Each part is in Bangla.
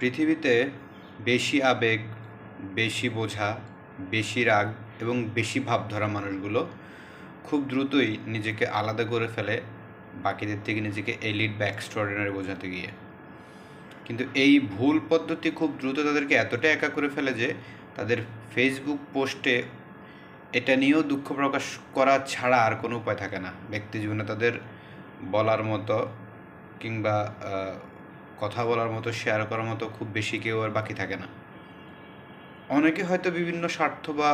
পৃথিবীতে বেশি আবেগ, বেশি বোঝা, বেশি রাগ এবং বেশি ভাবধরা মানুষগুলো খুব দ্রুতই নিজেকে আলাদা করে ফেলে বাকিদের থেকে নিজেকে এলিট বা এক্সট্রাঅর্ডিনারি বোঝাতে গিয়ে। কিন্তু এই ভুল পদ্ধতি খুব দ্রুত তাদেরকে এতটাই একা করে ফেলে যে তাদের ফেসবুক পোস্টে এটা নিয়েও দুঃখ প্রকাশ করা ছাড়া আর কোনো উপায় থাকে না। ব্যক্তি জীবনে তাদের বলার মতো কিংবা কথা বলার মতো, শেয়ার করার মতো খুব বেশি কেউ আর বাকি থাকে না। অনেকে হয়তো বিভিন্ন স্বার্থ বা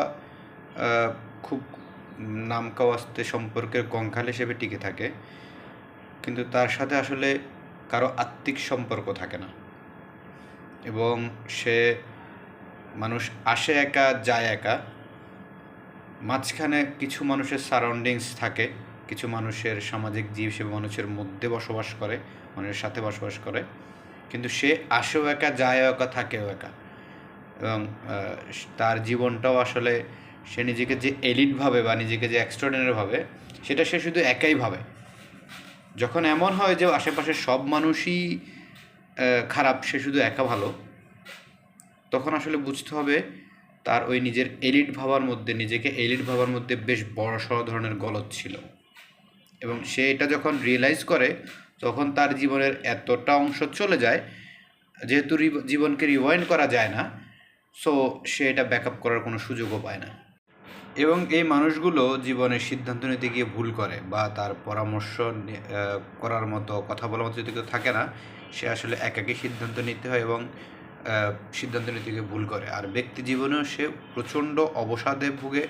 খুব নামকাওয়াস্তে সম্পর্কের কঙ্কাল হিসেবে টিকে থাকে, কিন্তু তার সাথে আসলে কারো আত্মিক সম্পর্ক থাকে না। এবং সে মানুষ আসে একা, যায় একা। মাঝখানে কিছু মানুষের সারাউন্ডিংস থাকে, কিছু মানুষের সামাজিক জীব হিসেবে মানুষের মধ্যে বসবাস করে, মানুষের সাথে বসবাস করে, কিন্তু সে আসেও একা, যায়ও একা, থাকেও একা। এবং তার জীবনটাও আসলে সে নিজেকে যে এলিট ভাবে বা নিজেকে যে এক্সট্রাঅর্ডিনারি ভাবে, সেটা সে শুধু একাই ভাবে। যখন এমন হয় যে আশেপাশের সব মানুষই খারাপ, সে শুধু একা ভালো, তখন আসলে বুঝতে হবে তার ওই নিজের এলিট ভাবার মধ্যে, নিজেকে এলিট ভাবার মধ্যে বেশ বড়সড় ধরনের গলদ ছিল। এবং সে এটা যখন রিয়েলাইজ করে, তখন তার জীবনের এতটা অংশ চলে যায়, যেহেতু জীবনকে রিওয়াইন্ড করা যায় না, সো সে এটা ব্যাকআপ করার কোনো সুযোগও পায় না। এবং এই মানুষগুলো জীবনের সিদ্ধান্ত নিতে গিয়ে ভুল করে, বা তার পরামর্শ করার মতো, কথা বলার মতো যদি কেউ থাকে না, সে আসলে একাকী সিদ্ধান্ত নিতে হয় এবং সিদ্ধান্ত নিতে গিয়ে ভুল করে। আর ব্যক্তি জীবনেও সে প্রচণ্ড অবসাদে ভুগে,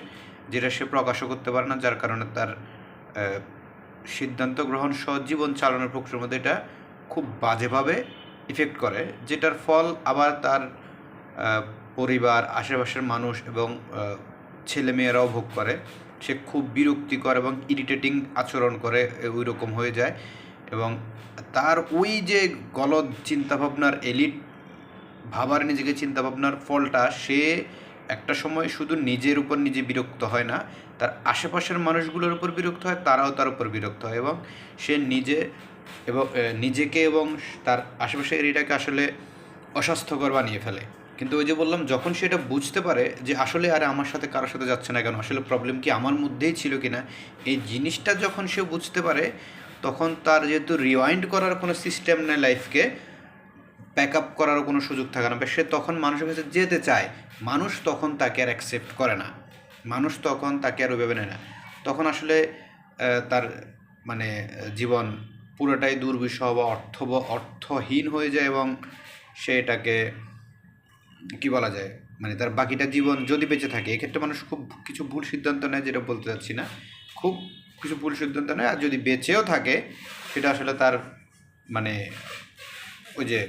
যেটা সে প্রকাশও করতে পারে না, যার কারণে তার সিদ্ধান্ত গ্রহণ সহ জীবন চালানোর প্রক্রিয়ার মধ্যে এটা খুব বাজেভাবে ইফেক্ট করে, যেটার ফল আবার তার পরিবার, আশেপাশের মানুষ এবং ছেলেমেয়েরাও ভোগ করে। সে খুব বিরক্তিকর এবং ইরিটেটিং আচরণ করে, ওই রকম হয়ে যায়। এবং তার ওই যে গলদ চিন্তাভাবনার, এলিট ভাবার নিজেকে চিন্তাভাবনার ফলটা, সে একটা সময় শুধু নিজের উপর নিজে বিরক্ত হয় না, তার আশেপাশের মানুষগুলোর উপর বিরক্ত হয়, তারাও তার উপর বিরক্ত হয়, এবং সে নিজেকে এবং তার আশেপাশের এরিয়াটাকে আসলে অস্বাস্থ্যকর বানিয়ে ফেলে। কিন্তু ওই যে বললাম, যখন সে এটা বুঝতে পারে যে আসলে আরে আমার সাথে কারোর সাথে যাচ্ছে না কেন, আসলে প্রবলেম কি আমার মধ্যেই ছিল কি না, এই জিনিসটা যখন সে বুঝতে পারে, তখন তার যেহেতু রিওয়াইন্ড করার কোনো সিস্টেম নেই, লাইফকে প্যাক আপ করারও কোনো সুযোগ থাকে না, সে তখন মানুষের কাছে যেতে চায়, মানুষ তখন তাকে আর অ্যাকসেপ্ট করে না, মানুষ তখন তাকে আর ওইভাবে নেয় না। তখন আসলে তার মানে জীবন পুরোটাই দুর্বিষহ বা অর্থহীন হয়ে যায়, এবং সে এটাকে কী বলা যায়, মানে তার বাকিটা জীবন যদি বেঁচে থাকে, এক্ষেত্রে মানুষ খুব কিছু ভুল সিদ্ধান্ত নেয়, যেটা বলতে চাচ্ছি না, খুব কিছু ভুল সিদ্ধান্ত নেয়। আর যদি বেঁচেও থাকে, সেটা আসলে তার মানে ওই যে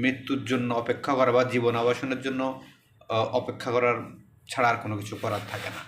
মৃত্যুর জন্য অপেক্ষা করা বা জীবন আবাসনের জন্য অপেক্ষা করার ছাড়া আর কোনো কিছু করার থাকে না।